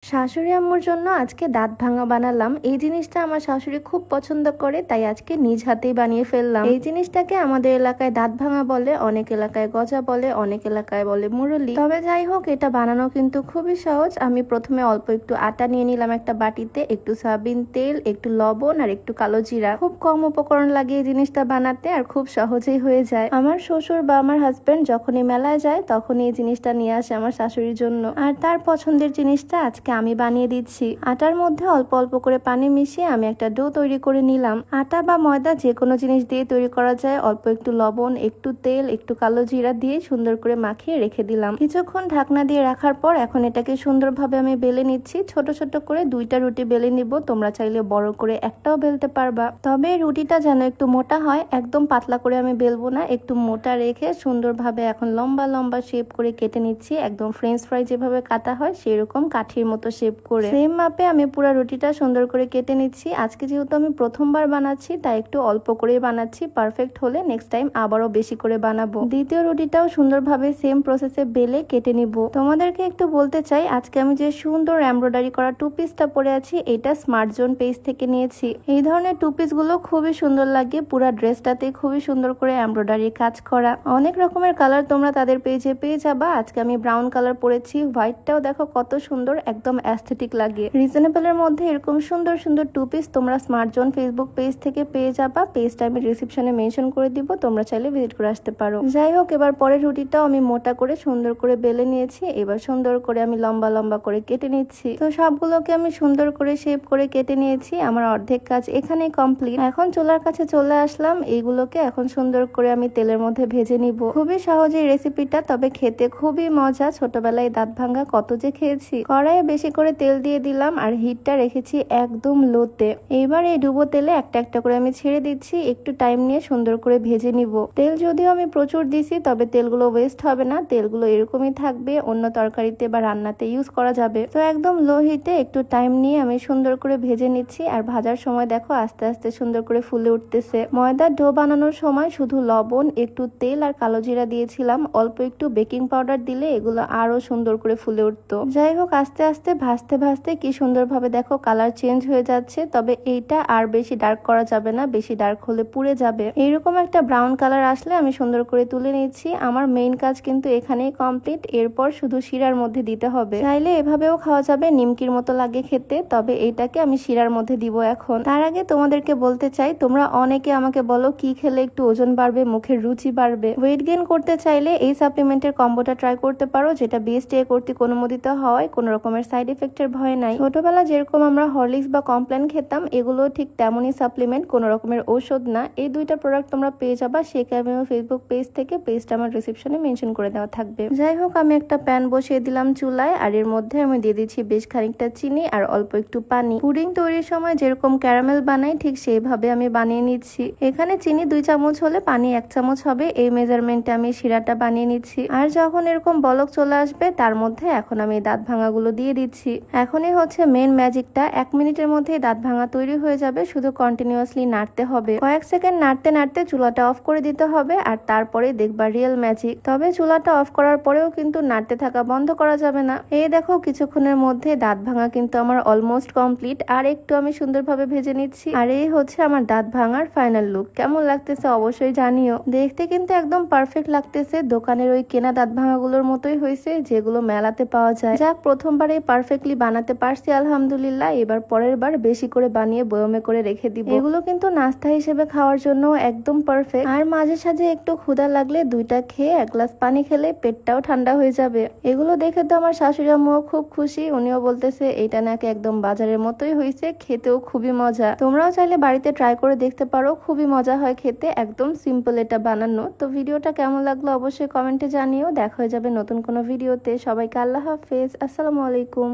শাশুড়ি আম্মুর জন্য আজকে দাঁত ভাঙা বানালাম। এই জিনিসটা আমার শাশুড়ি খুব পছন্দ করে, তাই আজকে নিজ হাতেই বানিয়ে ফেললাম। এই জিনিসটাকে আমাদের এলাকায় দাঁত ভাঙা বলে, অনেক এলাকায় গজা বলে, অনেক এলাকায় বলে মুরলি। তবে যাই হোক, এটা বানানো কিন্তু খুবই সহজ। আমি প্রথমে অল্প একটু আটা নিয়ে নিলাম একটা বাটিতে, একটু সয়াবিন তেল, একটু লবণ আর একটু কালো জিরা। খুব কম উপকরণ লাগে এই জিনিসটা বানাতে, আর খুব সহজেই হয়ে যায়। আমার শ্বশুর বা আমার হাজবেন্ড যখনই মেলায় যায় তখনই এই জিনিসটা নিয়ে আসে আমার শাশুড়ির জন্য, আর তার পছন্দের জিনিসটা আজকে আমি বানিয়ে দিচ্ছি। আটার মধ্যে অল্প অল্প করে পানি মিশিয়ে আমি একটা ডো তৈরি করে নিলাম। আটা বা ময়দা যে কোনো জিনিস দিয়ে তৈরি করা যায়। অল্প একটু লবণ, একটু তেল, একটু কালো জিরা দিয়ে সুন্দর করে মাখিয়ে রেখে দিলাম। কিছুক্ষণ ঢাকনা দিয়ে রাখার পর এখন এটাকে সুন্দরভাবে আমি বেলে নিচ্ছি। ছোট ছোট করে 2টা রুটি বেলে নিব। তোমরা চাইলে বড় করে একটাও বেলতে পারবা, তবে রুটিটা যেন একটু মোটা হয়। একদম পাতলা করে আমি বেলবো না, একটু মোটা রেখে সুন্দরভাবে এখন লম্বা লম্বা শেপ করে কেটে নিচ্ছি। একদম ফ্রেঞ্চ ফ্রাই যেভাবে কাটা হয় সেরকম কাঠির মতো শেপ করে সেম মাপে আমি পুরো রুটিটা সুন্দর করে কেটে নিচ্ছি। আজকে যেহেতু আমি প্রথমবার বানাচ্ছি তাই একটু অল্প করে বানাচ্ছি। পারফেক্ট হলে নেক্সট টাইম আবারও বেশি করে বানাবো। দ্বিতীয় রুটিটাও সুন্দরভাবে সেম প্রসেসে বেলে কেটে নিব। তোমাদেরকে একটু বলতে চাই, আজকে আমি যে সুন্দর এমব্রয়ডারি করা টু পিসটা পরে আছি এটা স্মার্ট জোন পেজ থেকে নিয়েছি। এই ধরনের টু পিস গুলো খুবই সুন্দর লাগে। পুরো ড্রেসটাতে খুবই সুন্দর করে এমব্রয়ডারি কাজ করা। অনেক রকমের কালার তোমরা তাদের পেজে পেয়ে যাবা। আজকে আমি ব্রাউন কালার পরেছি। হোয়াইটটাও দেখো কত সুন্দর, একদম অ্যাস্থেটিক লাগে। রিজনেবলের মধ্যে এরকম সুন্দর সুন্দর টু পিস তোমরা স্মার্ট জোন ফেসবুক পেজ থেকে পেয়ে যাবা। পেজটা আমি ডিসক্রিপশনে মেনশন করে দিব, তোমরা চাইলে ভিজিট করে আসতে পারো। যাই হোক, এবার পরের রুটিটাও আমি মোটা করে সুন্দর করে বেলে নিয়েছি। এবার সুন্দর করে আমি লম্বা লম্বা করে কেটে নিচ্ছি। তো সবগুলোকে আমি সুন্দর করে শেপ করে কেটে নিয়েছি। আমার অর্ধেক কাজ এখানেই কমপ্লিট। এখন চুলার কাছে চলে আসলাম। এইগুলোকে এখন সুন্দর করে আমি তেলের মধ্যে ভেজে নিব। খুবই সহজ এই রেসিপিটা, তবে খেতে খুবই মজা। ছোটবেলায় দাঁত ভাঙ্গা কত যে খেয়েছি। কড়াইয়ে বেশি করে তেল দিয়ে দিলাম আর হিটটা রেখেছি একদম লোতে। এইবার এই ডুবো তেলে একটা একটা করে আমি ছেড়ে দিচ্ছি। একটু টাইম নিয়ে সুন্দর করে ভেজে নিব। তেল যদিও আমি প্রচুর দিছি, তবে তেলগুলো ওয়েস্ট হবে না। তেলগুলো এরকমই থাকবে, অন্য তরকারিতে বা রান্নাতে ইউজ করা যাবে। তো একদম লো হিটে একটু টাইম নিয়ে আমি সুন্দর করে ভেজে নিচ্ছি। আর ভাজার সময় দেখো আস্তে আস্তে সুন্দর করে ফুলে উঠতেছে। ময়দার ডো বানানোর সময় শুধু লবণ, একটু তেল আর কালো জিরা দিয়েছিলাম। অল্প একটু বেকিং পাউডার দিলে এগুলো আরো সুন্দর করে ফুলে উঠতো। যাই হোক, আস্তে আস্তে ভাজতে ভাজতে কি সুন্দরভাবে দেখো কালার চেঞ্জ হয়ে যাচ্ছে। তবে এইটা আর বেশি ডার্ক করা যাবে না, বেশি ডার্ক হলে পুড়ে যাবে। এইরকম একটা ব্রাউন কালার আসলে আমি সুন্দর করে তুলে নিচ্ছি। আমার মেইন কাজ কিন্তু এখানেই কমপ্লিট। এরপর শুধু শিরার মধ্যে দিতে হবে। চাইলে এভাবেও খাওয়া যাবে, নিমকির মতো লাগে খেতে, তবে এইটাকে আমি শিরার মধ্যে দিব এখন। তার আগে তোমাদেরকে বলতে চাই, তোমরা অনেকে আমাকে বলো কি খেলে একটু ওজন বাড়বে, মুখের রুচি বাড়বে। ওয়েট গেইন করতে চাইলে এই সাপ্লিমেন্টের কম্বোটা ট্রাই করতে পারো, যেটা বেস্ট এ কর্তৃক অনুমোদিত হয়। কোন রকমের সাইড এফেক্টের ভয় নাই। ছোটবেলা যেরকম আমরা হরলিক্স বা কমপ্ল্যান খেতাম, এগুলো ঠিক তেমনই সাপ্লিমেন্ট, কোন রকমের ঔষধ না। এই দুইটা প্রোডাক্ট তোমরা পেয়ে যাবা শেখ অ্যাভিনিউ ফেসবুক পেজ থেকে। পেজটা আমার ডিসক্রিপশনে মেনশন করে দেওয়া থাকবে। যাই হোক, আমি একটা প্যান বসিয়ে দিলাম চুলায়, আর এর মধ্যে আমি দিয়ে দিচ্ছি বেশ খানিকটা চিনি আর অল্প একটু পানি। পুডিং তৈরির সময় যেরকম ক্যারামেল বানাই ঠিক সেইভাবে আমি বানিয়ে নিচ্ছি। এখানে চিনি 2 চামচ হলে পানি 1 চামচ হবে, এই মেজারমেন্টে আমি শিরাটা বানিয়ে নিচ্ছি। আর যখন এরকম বলক চলে আসবে তার মধ্যে এখন আমি দাঁত ভাঙাগুলো দিয়ে দিচ্ছি। এখনই হচ্ছে মেন ম্যাজিকটা। 1 মিনিটের মধ্যে দাঁত ভাঙা তৈরি হয়ে যাবে। শুধু কন্টিনিউয়াসলি নাড়তে হবে। কয়েক সেকেন্ড নাড়তে নাড়তে চুলাটা অফ করে দিতে হবে, আর তারপরে দেখবা রিয়েল ম্যাজিক। তবে চুলাটা অফ করার পরেও কিন্তু নাড়তে থাকা বন্ধ করা যাবে না। এই দেখো কিছুক্ষণের মধ্যে দাঁত ভাঙা কিন্তু আমার অলমোস্ট কমপ্লিট। আর একটু আমি সুন্দরভাবে ভেজে নিচ্ছি। আর এই হচ্ছে আমার দাঁত ভাঙার ফাইনাল লুক। কেমন লাগতেছে অবশ্যই জানিও। দেখতে কিন্তু একদম পারফেক্ট লাগতেছে। দোকানের ওই কেনা দাঁত ভাঙাগুলোর মতোই হয়েছে, যেগুলো মেলাতে পাওয়া যায়। যাক, প্রথমবারে পারফেক্টলি বানাতে পারছি আলহামদুলিল্লাহ। এবার পরের বার বেশি করে বানিয়ে বয়মে করে রেখে দিব। এগুলো কিন্তু নাস্তা হিসেবে খাওয়ার জন্য একদম পারফেক্ট। আর মাঝে সাঝে একটু ক্ষুধা লাগলে 2টা খেয়ে 1 গ্লাস পানি খেলে পেটটাও ঠান্ডা হয়ে যাবে। এগুলো দেখে তো আমার শাশুড়ি আম্মুও খুব খুশি। উনিও বলতেছে এটা নাকি একদম বাজারের মতোই হয়েছে, খেতেও খুবই মজা। তোমরাও চাইলে বাড়িতে ট্রাই করে দেখতে পারো, খুবই মজা হয় খেতে। একদম সিম্পল এটা বানানো। তো ভিডিওটা কেমন লাগলো অবশ্যই কমেন্টে জানিও। দেখা হয়ে যাবে নতুন কোনো ভিডিওতে। সবাইকে আল্লাহ হাফেজ, আসসালামু আলাইকুম।